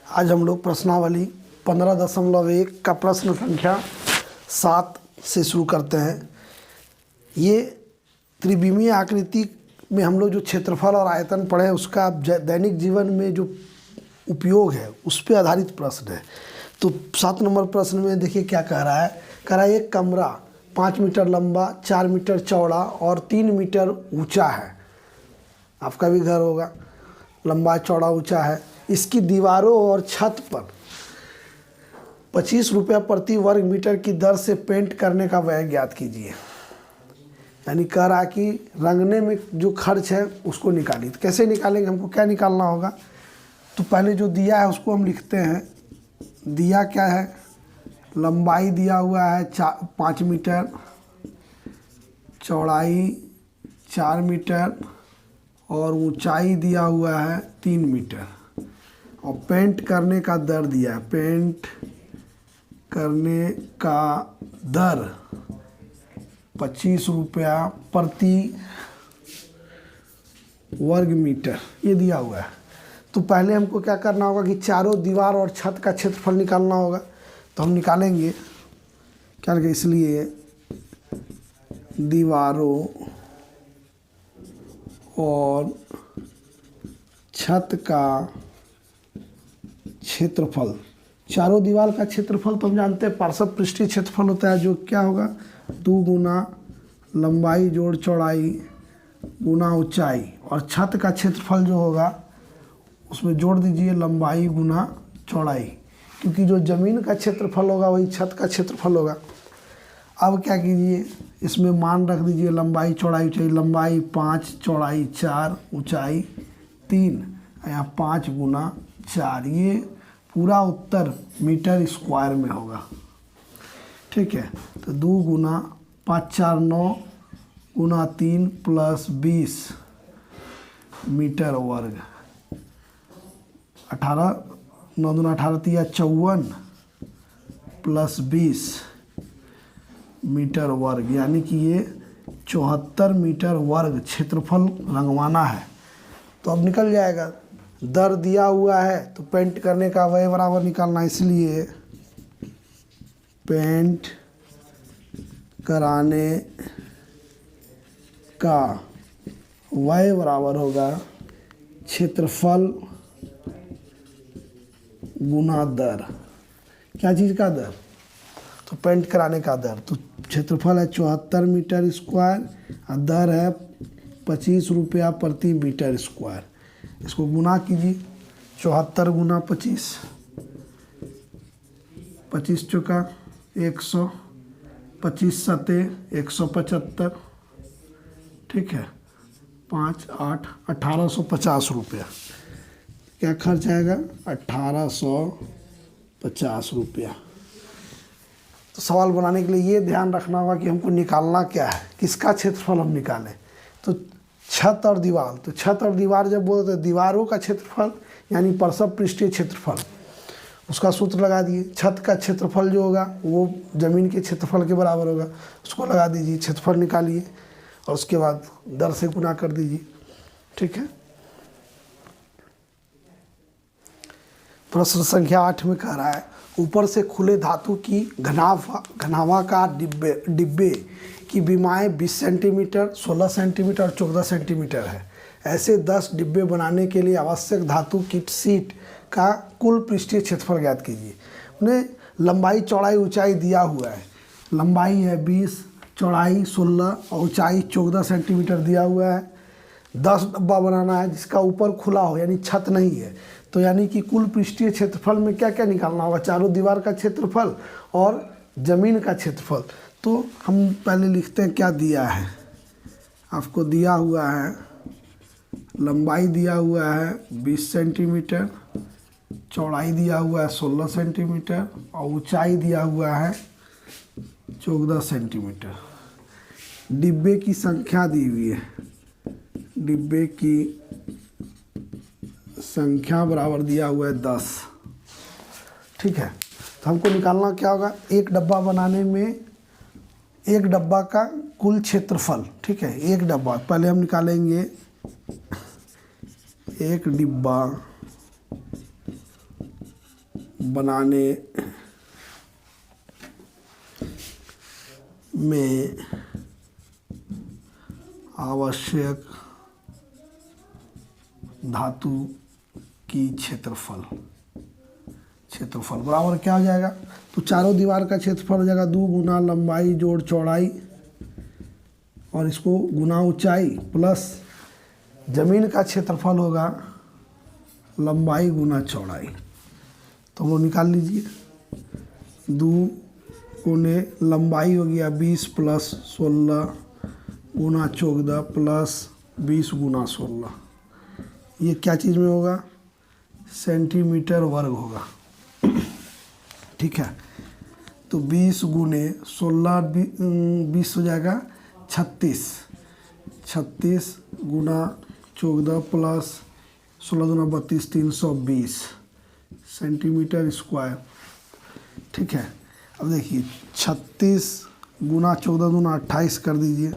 आज हम लोग प्रश्नावली 15.1 का प्रश्न संख्या 7 से शुरू करते हैं। ये त्रिविमीय आकृति में हम लोग जो क्षेत्रफल और आयतन पढ़े उसका दैनिक जीवन में जो उपयोग है उस पर आधारित प्रश्न है। तो 7 नंबर प्रश्न में देखिए क्या कह रहा है। कह रहा है एक कमरा 5 मीटर लंबा, 4 मीटर चौड़ा और 3 मीटर ऊंचा है। आपका भी घर होगा, लंबा चौड़ा ऊंचा है। इसकी दीवारों और छत पर 25 रुपया प्रति वर्ग मीटर की दर से पेंट करने का व्यय ज्ञात कीजिए। यानी कह रहा है कि रंगने में जो खर्च है उसको निकालिए। तो कैसे निकालेंगे, हमको क्या निकालना होगा। तो पहले जो दिया है उसको हम लिखते हैं। दिया क्या है, लंबाई दिया हुआ है 5 मीटर, चौड़ाई 4 मीटर और ऊंचाई दिया हुआ है 3 मीटर। और पेंट करने का दर दिया है, पेंट करने का दर 25 रुपया प्रति वर्ग मीटर ये दिया हुआ है। तो पहले हमको क्या करना होगा कि चारों दीवार और छत का क्षेत्रफल निकालना होगा। तो हम निकालेंगे क्या लिखें, इसलिए दीवारों और छत का क्षेत्रफल। चारों दीवार का क्षेत्रफल तो हम जानते हैं पार्श्व पृष्ठीय क्षेत्रफल होता है, जो क्या होगा 2 गुना लंबाई जोड़ चौड़ाई गुना ऊंचाई। और छत का क्षेत्रफल जो होगा उसमें जोड़ दीजिए लंबाई गुना चौड़ाई, क्योंकि जो ज़मीन का क्षेत्रफल होगा वही छत का क्षेत्रफल होगा। अब क्या कीजिए, इसमें मान रख दीजिए लंबाई चौड़ाई ऊंचाई। लंबाई 5, चौड़ाई 4, ऊंचाई 3, यहाँ 5 गुना 4। ये पूरा उत्तर मीटर स्क्वायर में होगा। ठीक है, तो 2 गुना 5 4 9 गुना 3 प्लस 20 मीटर वर्ग। 18 9 दूना 18 3 54 प्लस 20 मीटर वर्ग। यानी कि ये 74 मीटर वर्ग क्षेत्रफल रंगवाना है। तो अब निकल जाएगा। दर दिया हुआ है तो पेंट करने का व्यय बराबर निकालना, इसलिए पेंट कराने का व्यय बराबर होगा क्षेत्रफल गुना दर। क्या चीज़ का दर, तो पेंट कराने का दर। तो क्षेत्रफल है 74 मीटर स्क्वायर और दर है 25 रुपया प्रति मीटर स्क्वायर। इसको गुना कीजिए, 74 गुना 25, 25 चौका 100, 25 सते 175। ठीक है, 5 8 1850 रुपया। क्या खर्च आएगा, 1850 रुपया। तो सवाल बनाने के लिए ये ध्यान रखना होगा कि हमको निकालना क्या है, किसका क्षेत्रफल हम निकालें। तो छत और दीवार, तो छत और दीवार जब बोलते हैं दीवारों का क्षेत्रफल यानी पार्श्व पृष्ठीय क्षेत्रफल, उसका सूत्र लगा दिए। छत का क्षेत्रफल जो होगा वो ज़मीन के क्षेत्रफल के बराबर होगा, उसको लगा दीजिए, क्षेत्रफल निकालिए और उसके बाद दर से गुना कर दीजिए। ठीक है, प्रश्न संख्या 8 में कह रहा है ऊपर से खुले धातु की घनाभाकार डिब्बे की विमाएँ 20 सेंटीमीटर, 16 सेंटीमीटर और 14 सेंटीमीटर है। ऐसे 10 डिब्बे बनाने के लिए आवश्यक धातु की शीट का कुल पृष्ठीय क्षेत्रफल ज्ञात कीजिए। उन्हें लंबाई चौड़ाई ऊंचाई दिया हुआ है। लंबाई है 20, चौड़ाई 16 और ऊंचाई 14 सेंटीमीटर दिया हुआ है। 10 डब्बा बनाना है जिसका ऊपर खुला हो यानी छत नहीं है। तो यानी कि कुल पृष्ठीय क्षेत्रफल में क्या क्या निकालना होगा, चारों दीवार का क्षेत्रफल और ज़मीन का क्षेत्रफल। तो हम पहले लिखते हैं क्या दिया है। आपको दिया हुआ है लंबाई दिया हुआ है 20 सेंटीमीटर, चौड़ाई दिया हुआ है 16 सेंटीमीटर और ऊंचाई दिया हुआ है 14 सेंटीमीटर। डिब्बे की संख्या दी हुई है, डिब्बे की संख्या बराबर दिया हुआ है 10। ठीक है, तो हमको निकालना क्या होगा, एक डब्बा बनाने में एक डब्बा का कुल क्षेत्रफल। ठीक है, एक डब्बा पहले हम निकालेंगे, एक डिब्बा बनाने में आवश्यक धातु की क्षेत्रफल बराबर क्या हो जाएगा? तो चारों दीवार का क्षेत्रफल हो जाएगा 2 गुना लंबाई जोड़ चौड़ाई और इसको गुना ऊंचाई प्लस जमीन का क्षेत्रफल होगा लंबाई गुना चौड़ाई। तो वो निकाल लीजिए। 2 गुने लंबाई हो गया 20 प्लस 16 गुना 14 प्लस 20 गुना 16। ये क्या चीज़ में होगा? सेंटीमीटर वर्ग होगा। ठीक है। तो 20 गुने 16 20 हो जाएगा 36 गुना 14 प्लस 16 गुना 32 320 सेंटीमीटर स्क्वायर। ठीक है। अब देखिए 36 गुना 14 गुना 28 कर दीजिए।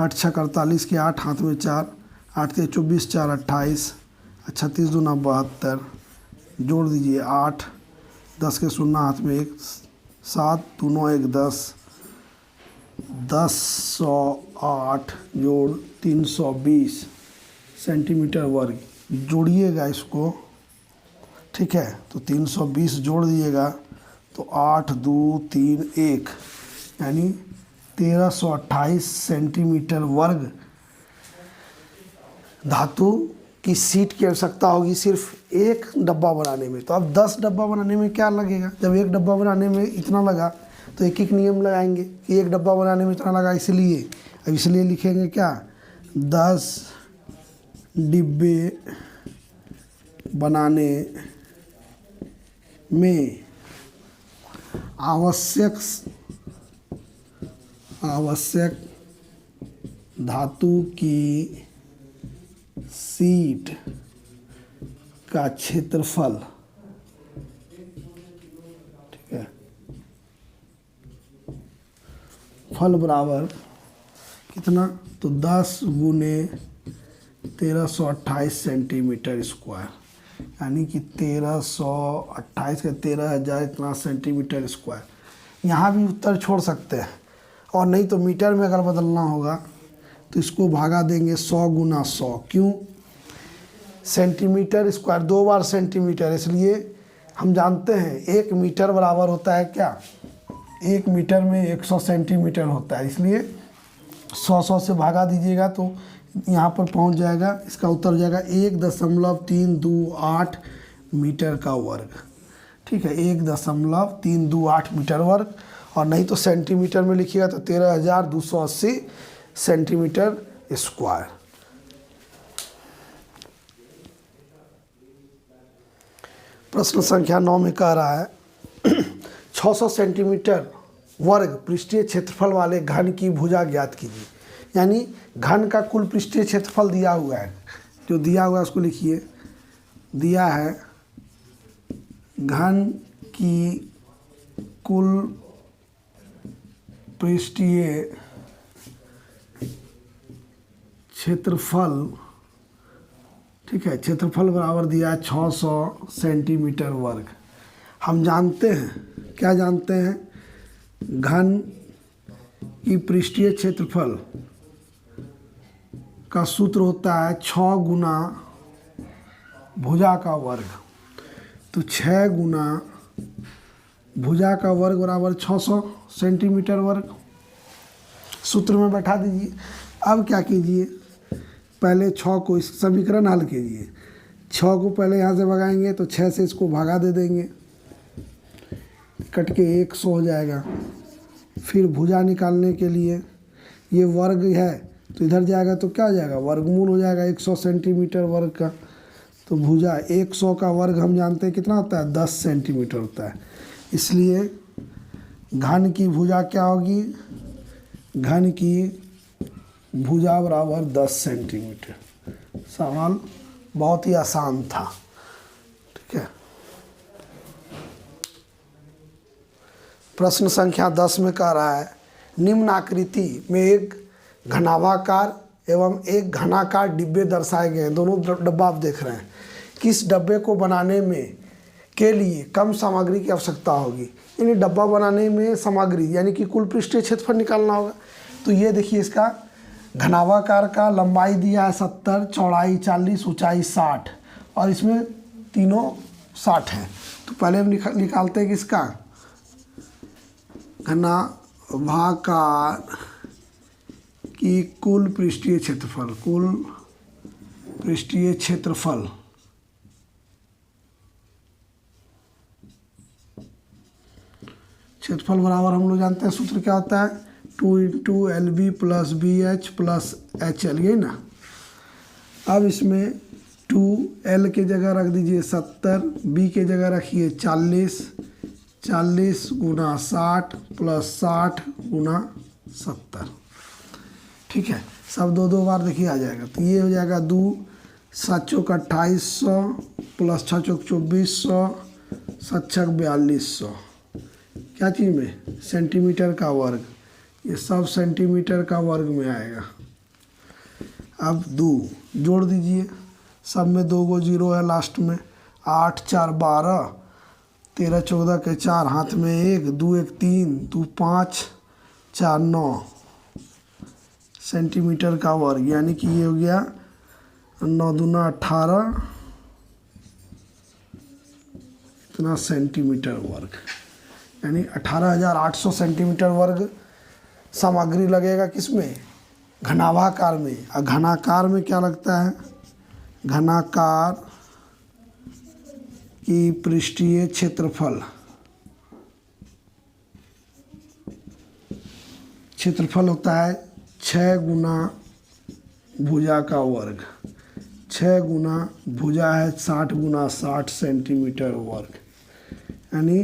8 6 48 के 8 हाथ में 4 8 के 24 4 28 36 गुना 72 जोड़ दीजिए 8 10 के 0 हाथ में 1 7 2 9 1 10 1008 जोड़ 320 सेंटीमीटर वर्ग। जोड़िएगा इसको। ठीक है। तो 320 जोड़ दीजिएगा तो 8 2 3 1 यानी 1328 सेंटीमीटर वर्ग धातु की सीट की आवश्यकता होगी सिर्फ एक डब्बा बनाने में। तो अब 10 डब्बा बनाने में क्या लगेगा? जब एक डब्बा बनाने में इतना लगा तो एक एक नियम लगाएंगे कि एक डब्बा बनाने में इतना लगा, इसलिए लिखेंगे क्या? 10 डिब्बे बनाने में आवश्यक धातु की सीट का क्षेत्रफल। ठीक है। फल बराबर कितना? तो 10 गुने 1328 सेंटीमीटर स्क्वायर यानी कि 1328 का 13,000 इतना सेंटीमीटर स्क्वायर। यहाँ भी उत्तर छोड़ सकते हैं और नहीं तो मीटर में अगर बदलना होगा तो इसको भागा देंगे 100 गुना 100। क्यों? सेंटीमीटर स्क्वायर 2 बार सेंटीमीटर, इसलिए हम जानते हैं 1 मीटर बराबर होता है क्या? 1 मीटर में 100 सेंटीमीटर होता है, इसलिए 100 से भागा दीजिएगा तो यहाँ पर पहुँच जाएगा। इसका उत्तर हो जाएगा 1.328 मीटर का वर्ग। ठीक है। 1.328 मीटर वर्ग और नहीं तो सेंटीमीटर में लिखिएगा तो 13,280 सेंटीमीटर स्क्वायर। प्रश्न संख्या 9 में कह रहा है 600 सेंटीमीटर वर्ग पृष्ठीय क्षेत्रफल वाले घन की भुजा ज्ञात कीजिए। यानी घन का कुल पृष्ठीय क्षेत्रफल दिया हुआ है, जो दिया हुआ है उसको लिखिए। दिया है घन की कुल पृष्ठीय क्षेत्रफल। ठीक है। क्षेत्रफल बराबर दिया है 600 सेंटीमीटर वर्ग। हम जानते हैं, क्या जानते हैं? घन की पृष्ठीय क्षेत्रफल का सूत्र होता है 6 गुना भुजा का वर्ग। तो 6 गुना भुजा का वर्ग बराबर 600 सेंटीमीटर वर्ग। सूत्र में बैठा दीजिए। अब क्या कीजिए? पहले 6 को इस समीकरण हल कीजिए। 6 को पहले यहाँ से भगाएंगे तो 6 से इसको भागा दे देंगे, कट के 100 हो जाएगा। फिर भुजा निकालने के लिए ये वर्ग है तो इधर जाएगा तो क्या हो जाएगा? वर्गमूल हो जाएगा 100 सेंटीमीटर वर्ग का। तो भुजा 100 का वर्ग हम जानते हैं कितना होता है? 10 सेंटीमीटर होता है। इसलिए घन की भुजा क्या होगी? घन की भुजा बराबर 10 सेंटीमीटर। सवाल बहुत ही आसान था। ठीक है। प्रश्न संख्या 10 में कह रहा है निम्न आकृति में एक घनाभाकार एवं एक घनाकार डिब्बे दर्शाए गए हैं। दोनों डब्बा आप देख रहे हैं। किस डब्बे को बनाने में के लिए कम सामग्री की आवश्यकता होगी। यानी डब्बा बनाने में सामग्री यानी कि कुल पृष्ठीय क्षेत्रफल निकालना होगा। तो ये देखिए इसका घनाभाकार का लंबाई दिया है 70, चौड़ाई 40, ऊंचाई 60 और इसमें तीनों 60 हैं। तो पहले हम निकालते हैं कि इसका घनाभाकार की कुल पृष्ठीय क्षेत्रफल, कुल पृष्ठीय क्षेत्रफल बराबर हम लोग जानते हैं सूत्र क्या होता है 2 × LB + BH + HL, यही ना। अब इसमें 2L के जगह रख दीजिए 70, B के जगह रखिए 40, 40 × 60 + 60 × 70। ठीक है, सब दो दो बार देखिए आ जाएगा। तो ये हो जाएगा 2 7 चौक 2800 + 6 चौक 2400 7 छक 4200। क्या चीज़ में? सेंटीमीटर का वर्ग। ये सब सेंटीमीटर का वर्ग में आएगा। अब 2 जोड़ दीजिए, सब में 2 गो 0 है लास्ट में। 8 4 12, 13 14 के 4, हाथ में 1, 2 1 3, 2 5, 4 9 सेंटीमीटर का वर्ग। यानी कि ये हो गया 9 दूना 18 इतना सेंटीमीटर वर्ग। यानी 18,800 सेंटीमीटर वर्ग सामग्री लगेगा किसमें? घनाभाकार में। और घनाकार में क्या लगता है? घनाकार की पृष्ठीय क्षेत्रफल, क्षेत्रफल होता है 6 गुना भुजा का वर्ग। 6 गुना भुजा है 60 × 60 सेंटीमीटर वर्ग। यानी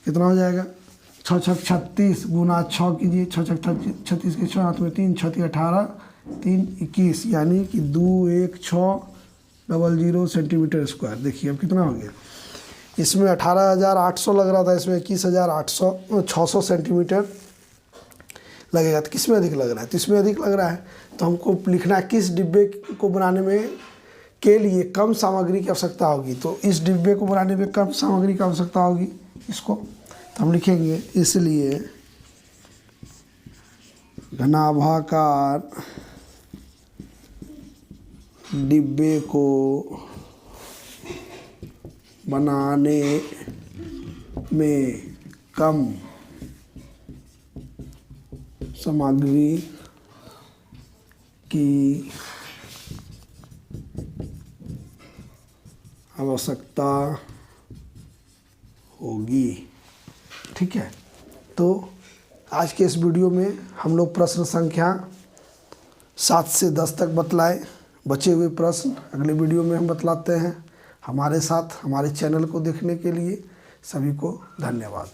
कितना हो जाएगा? 6 छक 36 गुना 6 कीजिए, 6 छक 36 के 6, हाथ में 3, 6 3 18, 3 21, यानी कि 2 1 6 00 सेंटीमीटर स्क्वायर। देखिए अब कितना हो गया। इसमें 18,800 लग रहा था, इसमें 21,600 सेंटीमीटर लगेगा। तो किस में अधिक लग रहा है? तो इसमें अधिक लग रहा है। तो हमको लिखना है किस डिब्बे को बनाने में के लिए कम सामग्री की आवश्यकता होगी। तो इस डिब्बे को बनाने में कम सामग्री की आवश्यकता होगी इसको। तो हम लिखेंगे इसलिए घनाभाकार डिब्बे को बनाने में कम सामग्री की आवश्यकता होगी। ठीक है, तो आज के इस वीडियो में हम लोग प्रश्न संख्या 7 से 10 तक बतलाए। बचे हुए प्रश्न अगले वीडियो में हम बतलाते हैं। हमारे साथ हमारे चैनल को देखने के लिए सभी को धन्यवाद।